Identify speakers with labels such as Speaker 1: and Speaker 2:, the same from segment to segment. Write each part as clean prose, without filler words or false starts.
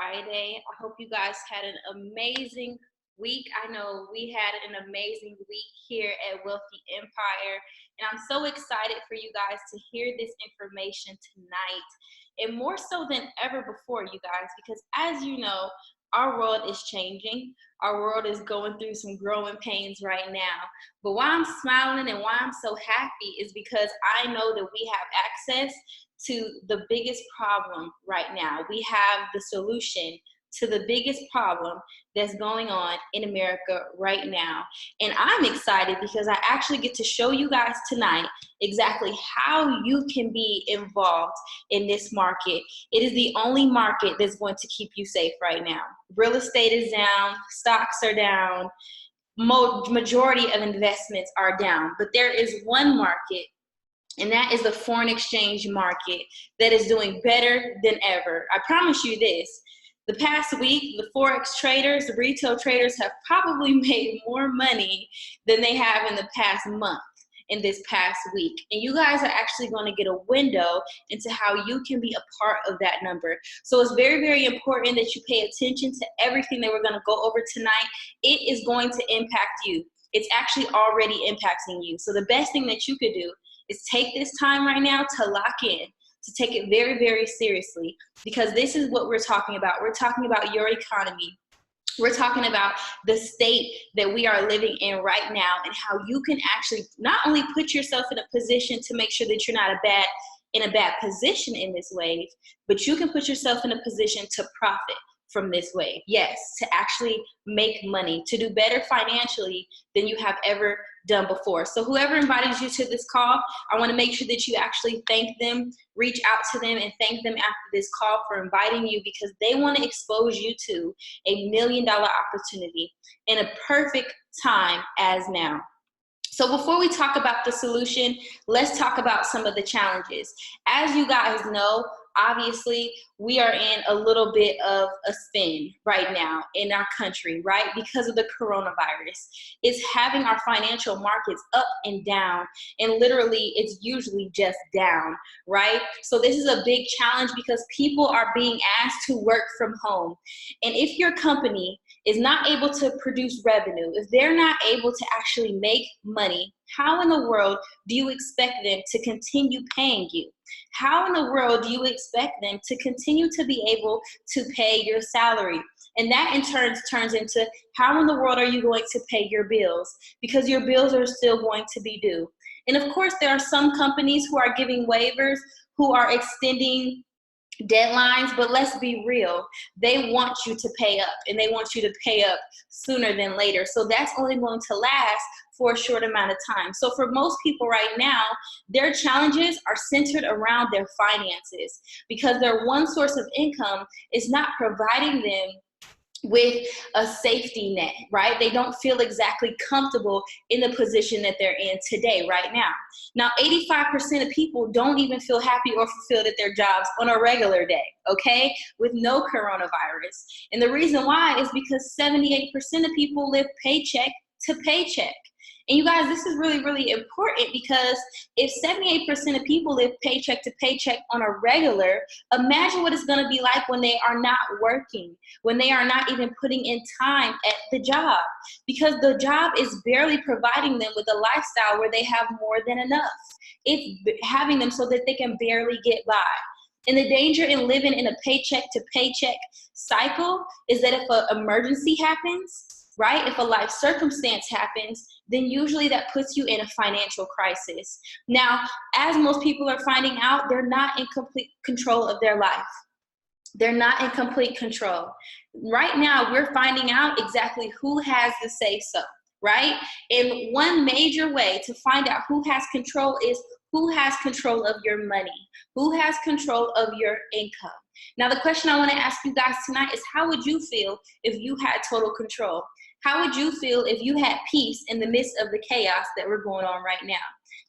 Speaker 1: Friday. I hope you guys had an amazing week. I know we had an amazing week here at Wealthy Empire, and I'm so excited for you guys to hear this information tonight, and more so than ever before, you guys, because as you know, our world is changing. Our world is going through some growing pains right now. But why I'm smiling and why I'm so happy is because I know that we have access to the biggest problem right now. We have the solution to the biggest problem that's going on in America right now. And I'm excited because I actually get to show you guys tonight exactly how you can be involved in this market. It is the only market that's going to keep you safe right now. Real estate is down, stocks are down, majority of investments are down, but there is one market, and that is the foreign exchange market, that is doing better than ever. I promise you this. The past week, the Forex traders, the retail traders have probably made more money than they have in the past month, in this past week. And you guys are actually going to get a window into how you can be a part of that number. So it's very, very important that you pay attention to everything that we're going to go over tonight. It is going to impact you. It's actually already impacting you. So the best thing that you could do is take this time right now to lock in, to take it very, very seriously, because this is what we're talking about. We're talking about your economy. We're talking about the state that we are living in right now, and how you can actually not only put yourself in a position to make sure that you're not in a bad position in this wave, but you can put yourself in a position to profit from this wave. Yes, to actually make money, to do better financially than you have ever done before. So whoever invited you to this call, I want to make sure that you actually thank them, reach out to them and thank them after this call for inviting you, because they want to expose you to $1 million opportunity in a perfect time as now. So before we talk about the solution, let's talk about some of the challenges. As you guys know, obviously, we are in a little bit of a spin right now in our country, right? Because of the coronavirus. It's having our financial markets up and down, and literally it's usually just down, right? So this is a big challenge because people are being asked to work from home. And if your company is not able to produce revenue, if they're not able to actually make money, how in the world do you expect them to continue paying you? How in the world do you expect them to continue to be able to pay your salary? And that in turn turns into, how in the world are you going to pay your bills? Because your bills are still going to be due. And of course, there are some companies who are giving waivers, who are extending deadlines, but let's be real, they want you to pay up, and they want you to pay up sooner than later. So that's only going to last for a short amount of time. So for most people right now, their challenges are centered around their finances, because their one source of income is not providing them with a safety net, right? They don't feel exactly comfortable in the position that they're in today, right now. Now, 85% of people don't even feel happy or fulfilled at their jobs on a regular day, okay, with no coronavirus. And the reason why is because 78% of people live paycheck to paycheck. And you guys, this is really, really important, because if 78% of people live paycheck to paycheck on a regular, imagine what it's going to be like when they are not working, when they are not even putting in time at the job, because the job is barely providing them with a lifestyle where they have more than enough. It's having them so that they can barely get by. And the danger in living in a paycheck to paycheck cycle is that if an emergency happens, right? If a life circumstance happens, then usually that puts you in a financial crisis. Now, as most people are finding out, they're not in complete control of their life. They're not in complete control. Right now, we're finding out exactly who has the say-so, right? And one major way to find out who has control is who has control of your money, who has control of your income. Now, the question I want to ask you guys tonight is, how would you feel if you had total control? How would you feel if you had peace in the midst of the chaos that we're going on right now?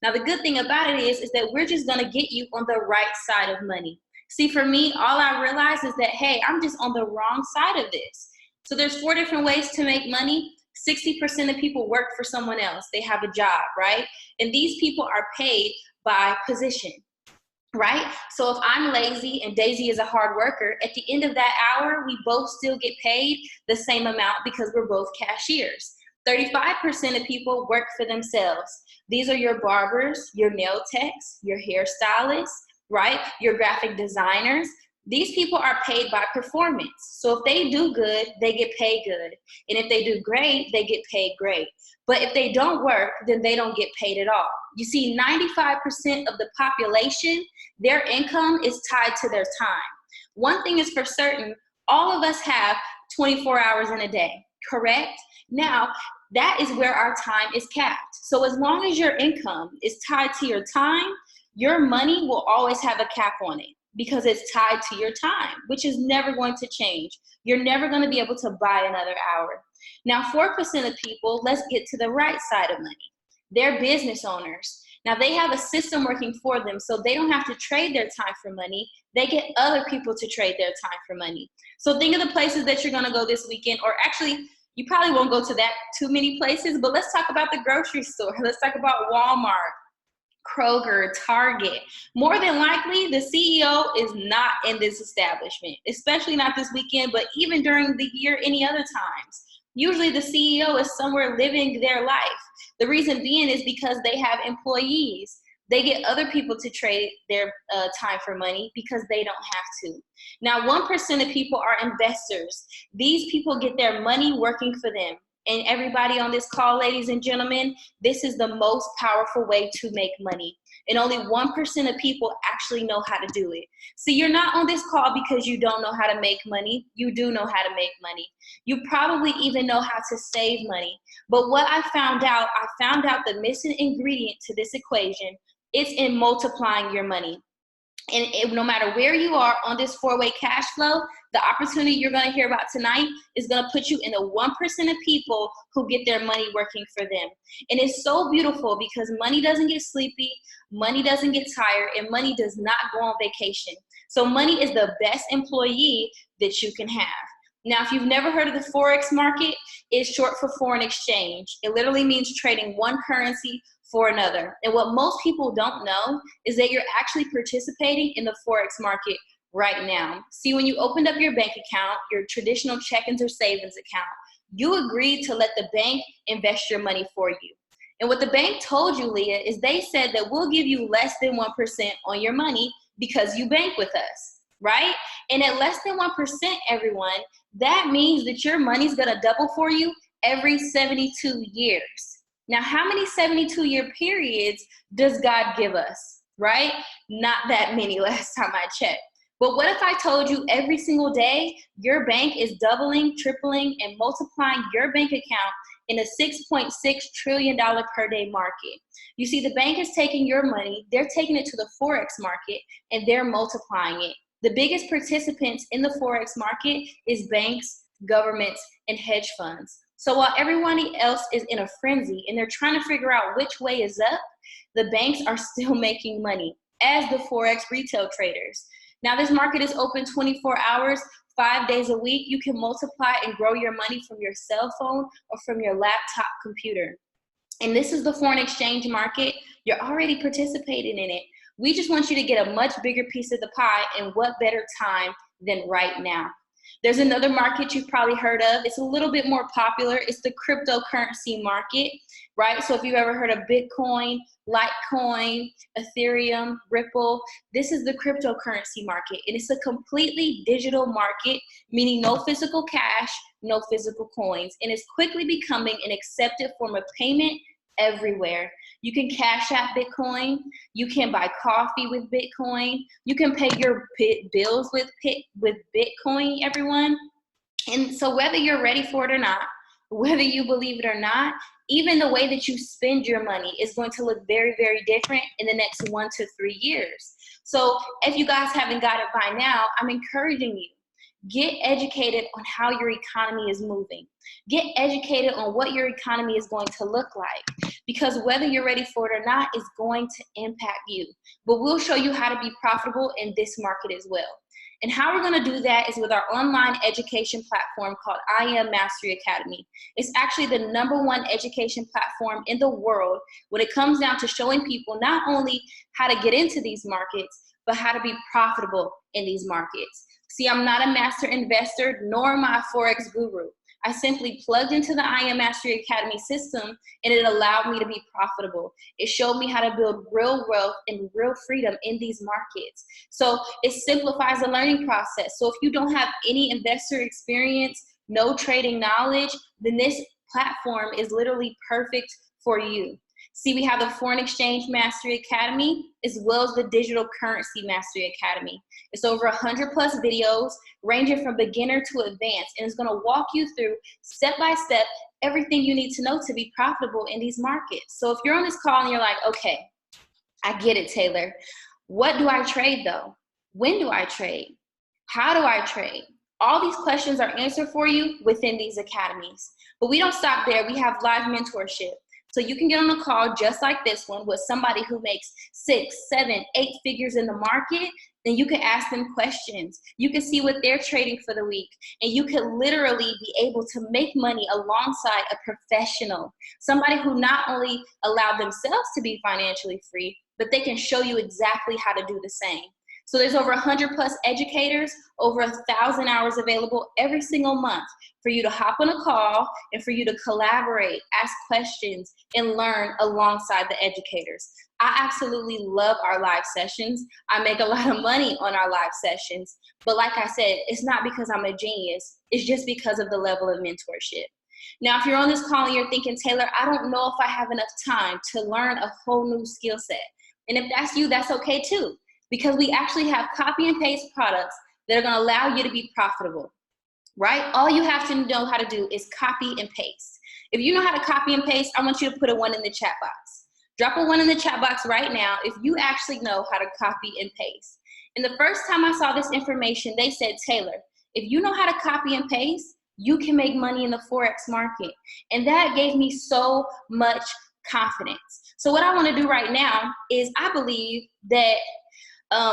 Speaker 1: Now, the good thing about it is that we're just going to get you on the right side of money. See, for me, all I realize is that, hey, I'm just on the wrong side of this. So there's 4 different ways to make money. 60% of people work for someone else. They have a job, right? And these people are paid by position. right? So if I'm lazy and Daisy is a hard worker, at the end of that hour, we both still get paid the same amount because we're both cashiers. 35% of people work for themselves. These are your barbers, your nail techs, your hairstylists, right? Your graphic designers. These people are paid by performance. So if they do good, they get paid good. And if they do great, they get paid great. But if they don't work, then they don't get paid at all. You see, 95% of the population, their income is tied to their time. One thing is for certain, all of us have 24 hours in a day, correct? Now, that is where our time is capped. So as long as your income is tied to your time, your money will always have a cap on it because it's tied to your time, which is never going to change. You're never going to be able to buy another hour. Now, 4% of people, let's get to the right side of money. They're business owners. Now, they have a system working for them, so they don't have to trade their time for money. They get other people to trade their time for money. So think of the places that you're going to go this weekend, or actually, you probably won't go to that too many places, but let's talk about the grocery store. Let's talk about Walmart, Kroger, Target. More than likely, the CEO is not in this establishment, especially not this weekend, but even during the year, any other times. Usually the CEO is somewhere living their life. The reason being is because they have employees. They get other people to trade their time for money because they don't have to. Now, 1% of people are investors. These people get their money working for them. And everybody on this call, ladies and gentlemen, this is the most powerful way to make money. And only 1% of people actually know how to do it. So you're not on this call because you don't know how to make money. You do know how to make money. You probably even know how to save money. But what I found out the missing ingredient to this equation is in multiplying your money. And no matter where you are on this four-way cash flow, the opportunity you're going to hear about tonight is going to put you in the 1% of people who get their money working for them. And it's so beautiful because money doesn't get sleepy, money doesn't get tired, and money does not go on vacation. So money is the best employee that you can have. Now, if you've never heard of the Forex market, it's short for foreign exchange. It literally means trading one currency for another. And what most people don't know is that you're actually participating in the Forex market right now. See, when you opened up your bank account, your traditional check-ins or savings account, you agreed to let the bank invest your money for you. And what the bank told you, Leah, is they said that we'll give you less than 1% on your money because you bank with us, right? And at less than 1%, everyone, that means that your money's gonna double for you every 72 years. Now, how many 72-year periods does God give us, right? Not that many last time I checked. But what if I told you every single day your bank is doubling, tripling, and multiplying your bank account in a $6.6 trillion per day market? You see, the bank is taking your money, they're taking it to the Forex market, and they're multiplying it. The biggest participants in the Forex market is banks, governments, and hedge funds. So while everybody else is in a frenzy and they're trying to figure out which way is up, the banks are still making money as the Forex retail traders. Now, this market is open 24 hours, 5 days a week. You can multiply and grow your money from your cell phone or from your laptop computer. And this is the foreign exchange market. You're already participating in it. We just want you to get a much bigger piece of the pie, and what better time than right now? There's another market you've probably heard of. It's a little bit more popular. It's the cryptocurrency market, right? So if you've ever heard of Bitcoin, Litecoin, Ethereum, Ripple, this is the cryptocurrency market. And it's a completely digital market, meaning no physical cash, no physical coins. And it's quickly becoming an accepted form of payment everywhere. You can cash out Bitcoin. You can buy coffee with Bitcoin. You can pay your bills with Bitcoin, everyone. And so whether you're ready for it or not, whether you believe it or not, even the way that you spend your money is going to look very, very different in the next 1 to 3 years. So if you guys haven't got it by now, I'm encouraging you. Get educated on how your economy is moving. Get educated on what your economy is going to look like, because whether you're ready for it or not is going to impact you. But we'll show you how to be profitable in this market as well. And how we're going to do that is with our online education platform called I Am Mastery Academy. It's actually the #1 education platform in the world when it comes down to showing people not only how to get into these markets, but how to be profitable in these markets. See, I'm not a master investor, nor am I a Forex guru. I simply plugged into the I Am Mastery Academy system, and it allowed me to be profitable. It showed me how to build real wealth and real freedom in these markets. So it simplifies the learning process. So if you don't have any investor experience, no trading knowledge, then this platform is literally perfect for you. See, we have the Foreign Exchange Mastery Academy, as well as the Digital Currency Mastery Academy. It's over 100 plus videos, ranging from beginner to advanced, and it's gonna walk you through step by step everything you need to know to be profitable in these markets. So if you're on this call and you're like, okay, I get it, Taylor. What do I trade though? When do I trade? How do I trade? All these questions are answered for you within these academies. But we don't stop there. We have live mentorship. So you can get on a call just like this one with somebody who makes 6, 7, 8 figures in the market, then you can ask them questions. You can see what they're trading for the week, and you can literally be able to make money alongside a professional, somebody who not only allowed themselves to be financially free, but they can show you exactly how to do the same. So there's over 100 plus educators, over 1,000 hours available every single month for you to hop on a call and for you to collaborate, ask questions, and learn alongside the educators. I absolutely love our live sessions. I make a lot of money on our live sessions, but like I said, it's not because I'm a genius, it's just because of the level of mentorship. Now, if you're on this call and you're thinking, Taylor, I don't know if I have enough time to learn a whole new skill set. And if that's you, that's okay too, because we actually have copy and paste products that are gonna allow you to be profitable, right? All you have to know how to do is copy and paste. If you know how to copy and paste, I want you to put a 1 in the chat box. Drop a 1 in the chat box right now if you actually know how to copy and paste. And the first time I saw this information, they said, Taylor, if you know how to copy and paste, you can make money in the Forex market. And that gave me so much confidence. So what I want to do right now is I believe that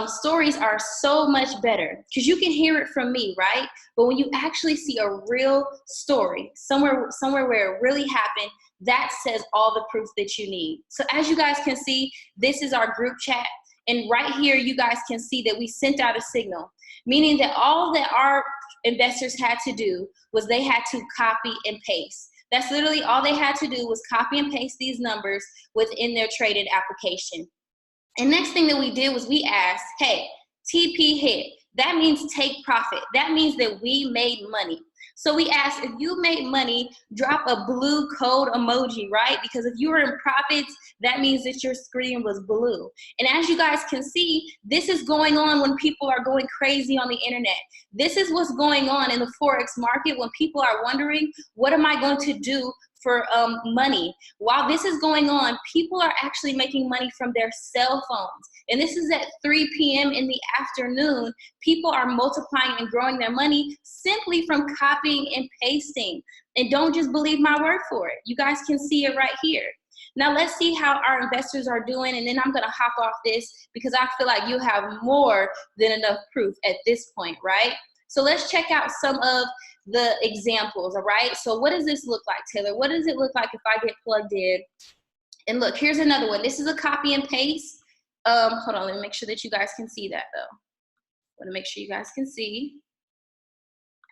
Speaker 1: stories are so much better because you can hear it from me, right? But when you actually see a real story, somewhere where it really happened, that says all the proof that you need. So as you guys can see, this is our group chat. And right here, you guys can see that we sent out a signal, meaning that all that our investors had to do was they had to copy and paste. That's literally all they had to do was copy and paste these numbers within their trading application. And next thing that we did was we asked, hey, TP hit. That means take profit. That means that we made money. So we asked, if you made money, drop a blue code emoji, right? Because if you were in profits, that means that your screen was blue. And as you guys can see, this is going on when people are going crazy on the internet. This is what's going on in the Forex market when people are wondering, what am I going to do for money? While this is going on, people are actually making money from their cell phones. And this is at 3 p.m. in the afternoon. People are multiplying and growing their money simply from copying and pasting. And don't just believe my word for it. You guys can see it right here. Now let's see how our investors are doing, and then I'm gonna hop off this because I feel like you have more than enough proof at this point, right? So let's check out some of the examples, all right? So what does this look like, Taylor? What does it look like if I get plugged in? And look, here's another one. This is a copy and paste. Hold on, let me make sure that you guys can see that though. I wanna make sure you guys can see.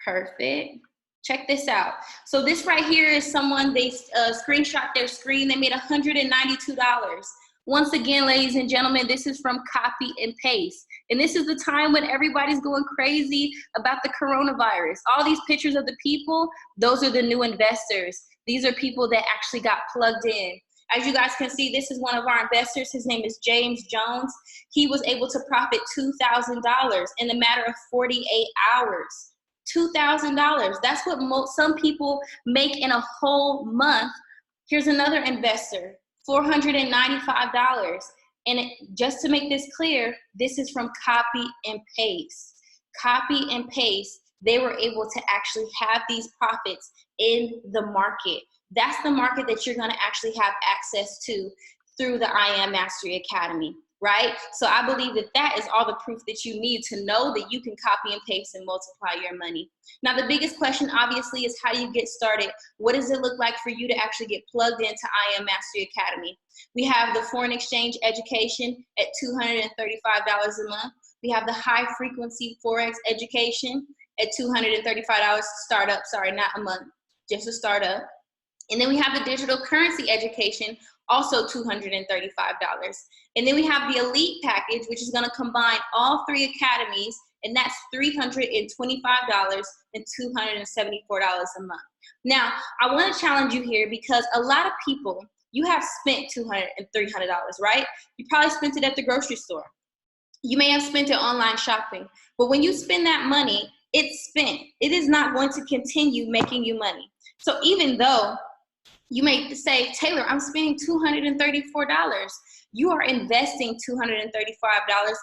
Speaker 1: Perfect. Check this out. So this right here is someone, they screenshot their screen. They made $192. Once again, ladies and gentlemen, this is from copy and paste. And this is the time when everybody's going crazy about the coronavirus. All these pictures of the people, those are the new investors. These are people that actually got plugged in. As you guys can see, this is one of our investors. His name is James Jones. He was able to profit $2,000 in a matter of 48 hours. $2,000. That's what some people make in a whole month. Here's another investor, $495. And just to make this clear, this is from copy and paste. Copy and paste, they were able to actually have these profits in the market. That's the market that you're gonna actually have access to through the I Am Mastery Academy. right? So I believe that that is all the proof that you need to know that you can copy and paste and multiply your money. Now, the biggest question obviously is, how do you get started? What does it look like for you to actually get plugged into I Am Mastery Academy? We have the foreign exchange education at $235 a month. We have the high frequency Forex education at $235 to start up. Sorry, not a month, just to start up. And then we have the digital currency education, also $235. And then we have the elite package, which is going to combine all three academies, and that's $325 and $274 a month. Now, I want to challenge you here, because a lot of people, you have spent $200 and $300, right? You probably spent it at the grocery store. You may have spent it online shopping, but when you spend that money, it's spent. It is not going to continue making you money. So even though you may say, Taylor, I'm spending $234. You are investing $235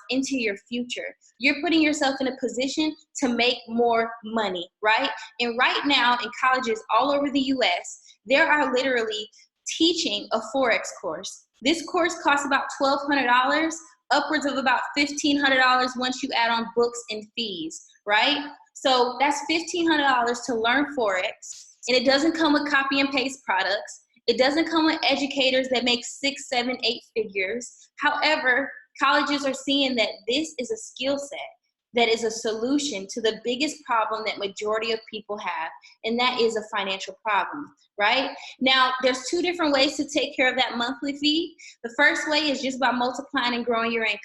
Speaker 1: into your future. You're putting yourself in a position to make more money, right? And right now in colleges all over the US, there are literally teaching a Forex course. This course costs about $1,200, upwards of about $1,500 once you add on books and fees, right? So that's $1,500 to learn Forex. And it doesn't come with copy and paste products. It doesn't come with educators that make 6, 7, 8 figures. However, colleges are seeing that this is a skill set that is a solution to the biggest problem that majority of people have, and that is a financial problem, right? Now, there's two different ways to take care of that monthly fee. The first way is just by multiplying and growing your income.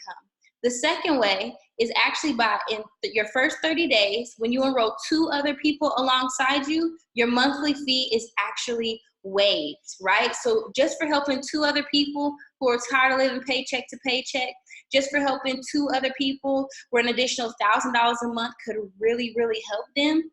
Speaker 1: The second way is actually by, in your first 30 days, when you enroll 2 other people alongside you, your monthly fee is actually waived, right? So just for helping 2 other people who are tired of living paycheck to paycheck, just for helping 2 other people where an additional $1,000 a month could really, really help them,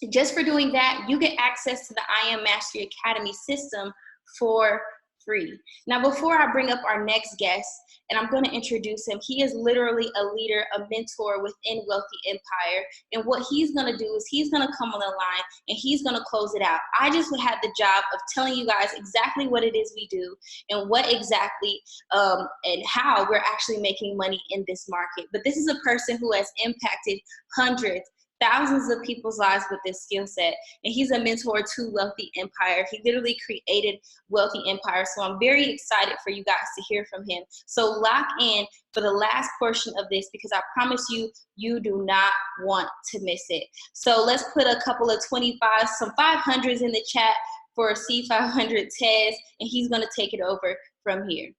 Speaker 1: just for doing that, you get access to the I Am Mastery Academy system for free. Now, before I bring up our next guest, and I'm going to introduce him, he is literally a leader, a mentor within Wealthy Empire. And what he's going to do is he's going to come on the line and he's going to close it out. I just had the job of telling you guys exactly what it is we do and what exactly and how we're actually making money in this market. But this is a person who has impacted hundreds, thousands of people's lives with this skill set. And he's a mentor to Wealthy Empire. He literally created Wealthy Empire. So I'm very excited for you guys to hear from him. So lock in for the last portion of this, because I promise you, you do not want to miss it. So let's put a couple of 25s, some 500s in the chat for C500 Tez, and he's going to take it over from here.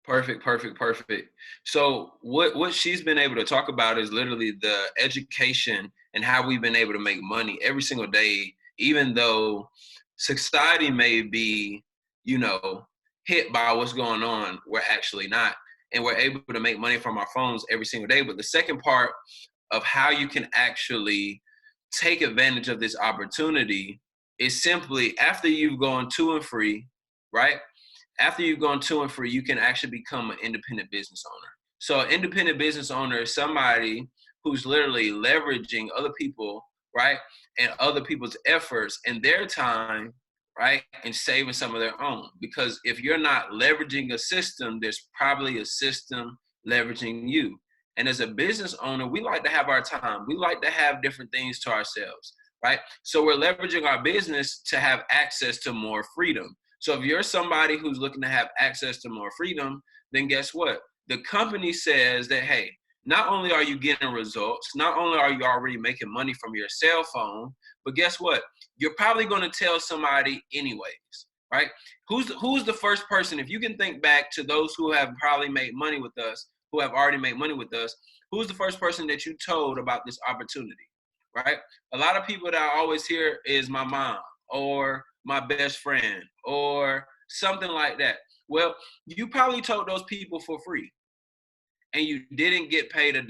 Speaker 2: Perfect. So what she's been able to talk about is literally the education and how we've been able to make money every single day, even though society may be, hit by what's going on. We're actually not. And we're able to make money from our phones every single day. But the second part of how you can actually take advantage of this opportunity is simply after you've gone to and free, right? After you've gone to and free, you can actually become an independent business owner. So an independent business owner is somebody who's literally leveraging other people, right? And other people's efforts and their time, right? And saving some of their own. Because if you're not leveraging a system, there's probably a system leveraging you. And as a business owner, we like to have our time. We like to have different things to ourselves, right? So we're leveraging our business to have access to more freedom. So if you're somebody who's looking to have access to more freedom, then guess what? The company says that, hey, not only are you getting results, not only are you already making money from your cell phone, but guess what? You're probably going to tell somebody anyways, right? Who's the first person, if you can think back to those who have probably made money with us, who have already made money with us, who's the first person that you told about this opportunity, right? A lot of people that I always hear is my mom or my best friend or something like that. Well, you probably told those people for free and you didn't get paid $1,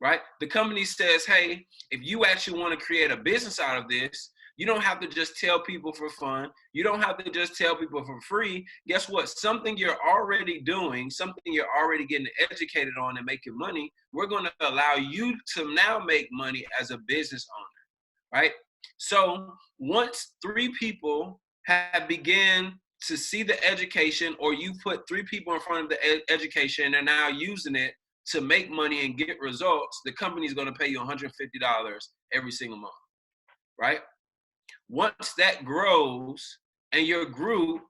Speaker 2: right? The company says, hey, if you actually want to create a business out of this, you don't have to just tell people for fun. You don't have to just tell people for free. Guess what? Something you're already doing, something you're already getting educated on and making money, we're going to allow you to now make money as a business owner, right? So once 3 people have began to see the education, or you put 3 people in front of the education and they're now using it to make money and get results, the company is going to pay you $150 every single month, right? Once that grows and your group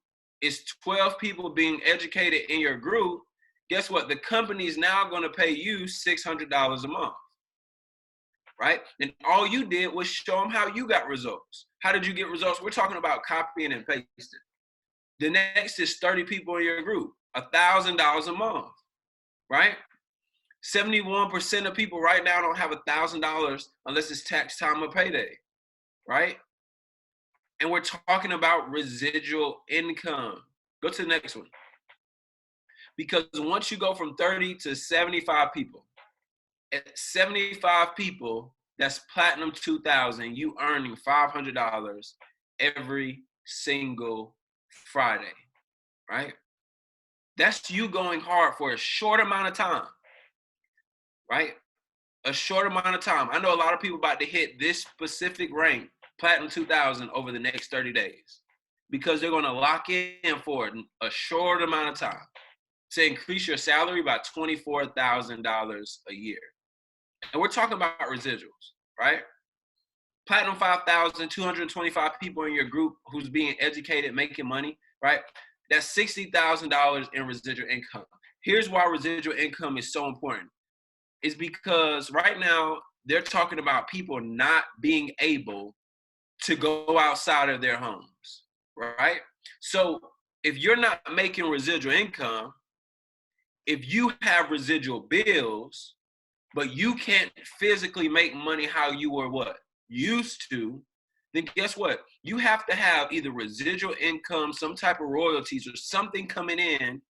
Speaker 2: is 12 people being educated in your group, guess what? The company is now going to pay you $600 a month, right? And all you did was show them how you got results. How did you get results? We're talking about copying and pasting. The next is 30 people in your group, $1,000 a month, right? 71% of people right now don't have $1,000 unless it's tax time or payday, right? And we're talking about residual income. Go to the next one. Because once you go from 30 to 75 people, at 75 people, that's Platinum 2000, you earning $500 every single Friday, right? That's you going hard for a short amount of time, right? A short amount of time. I know a lot of people about to hit this specific rank, Platinum 2000, over the next 30 days because they're going to lock in for a short amount of time to increase your salary by $24,000 a year. And we're talking about residuals, right? Platinum 5,000, 225 people in your group who's being educated, making money, right? That's $60,000 in residual income. Here's why residual income is so important. It's because right now they're talking about people not being able to go outside of their homes, right? So if you're not making residual income, if you have residual bills, but you can't physically make money how you were what? Used to, then guess what? You have to have either residual income, some type of royalties or something coming in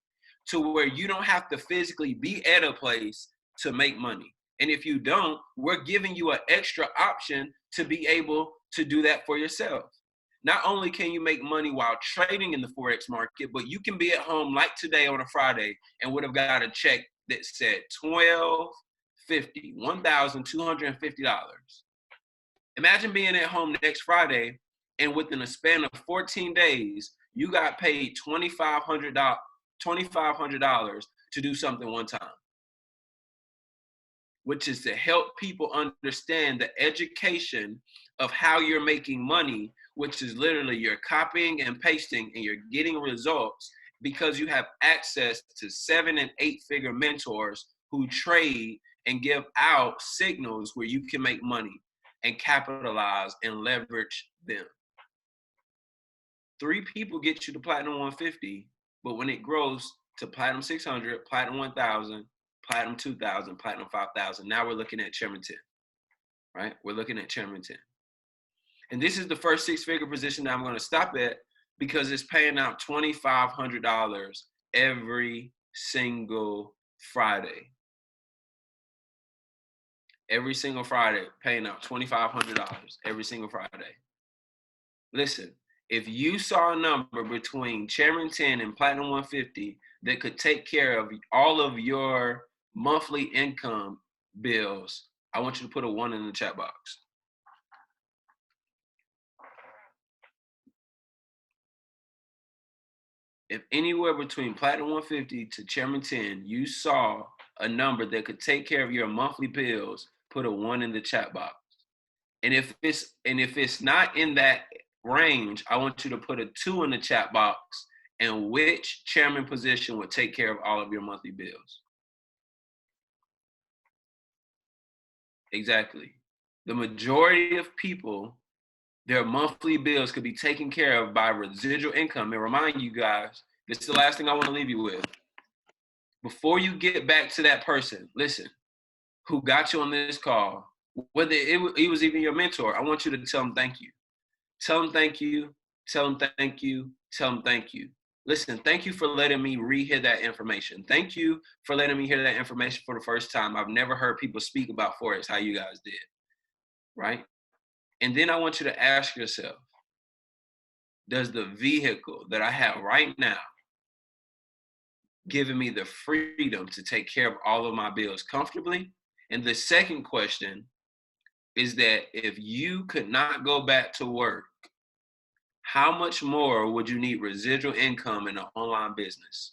Speaker 2: to where you don't have to physically be at a place to make money. And if you don't, we're giving you an extra option to be able to do that for yourself. Not only can you make money while trading in the Forex market, but you can be at home like today on a Friday and would have got a check that said $1,250. Imagine being at home next Friday and within a span of 14 days, you got paid $2,500 to do something one time, which is to help people understand the education of how you're making money, which is literally you're copying and pasting and you're getting results because you have access to 7- and 8-figure mentors who trade and give out signals where you can make money and capitalize and leverage them. 3 people get you to Platinum 150, but when it grows to Platinum 600, Platinum 1000, Platinum 2000, Platinum 5000, now we're looking at Chairman 10, right? We're looking at Chairman 10. And this is the first 6-figure position that I'm going to stop at because it's paying out $2,500 every single Friday. Every single Friday, paying out $2,500 every single Friday. Listen, if you saw a number between Chairman 10 and Platinum 150 that could take care of all of your monthly income bills, I want you to put a 1 in the chat box. If anywhere between Platinum 150 to Chairman 10, you saw a number that could take care of your monthly bills, put a 1 in the chat box. And if it's not in that range, I want you to put a 2 in the chat box and which chairman position would take care of all of your monthly bills. Exactly. The majority of people, their monthly bills could be taken care of by residual income. And remind you guys, this is the last thing I want to leave you with. Before you get back to that person, listen, who got you on this call, whether it was even your mentor, I want you to tell them thank you. Tell them thank you, tell them thank you, tell them thank you. Listen, thank you for letting me rehear that information. Thank you for letting me hear that information for the first time. I've never heard people speak about Forex how you guys did, right? And then I want you to ask yourself, does the vehicle that I have right now giving me the freedom to take care of all of my bills comfortably? And the second question, is that if you could not go back to work, how much more would you need residual income in an online business?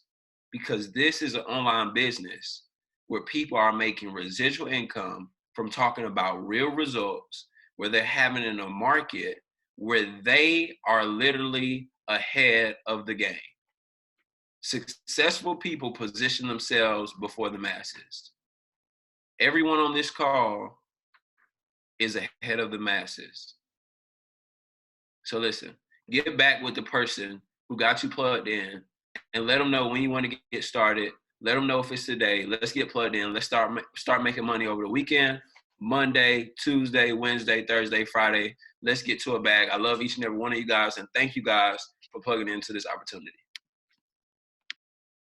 Speaker 2: Because this is an online business where people are making residual income from talking about real results, where they're having in a market where they are literally ahead of the game. Successful people position themselves before the masses. Everyone on this call is ahead of the masses. So listen, get back with the person who got you plugged in and let them know when you want to get started. Let them know if it's today. Let's get plugged in. Let's start making money over the weekend, Monday, Tuesday, Wednesday, Thursday, Friday. Let's get to a bag. I love each and every one of you guys, and thank you guys for plugging into this opportunity.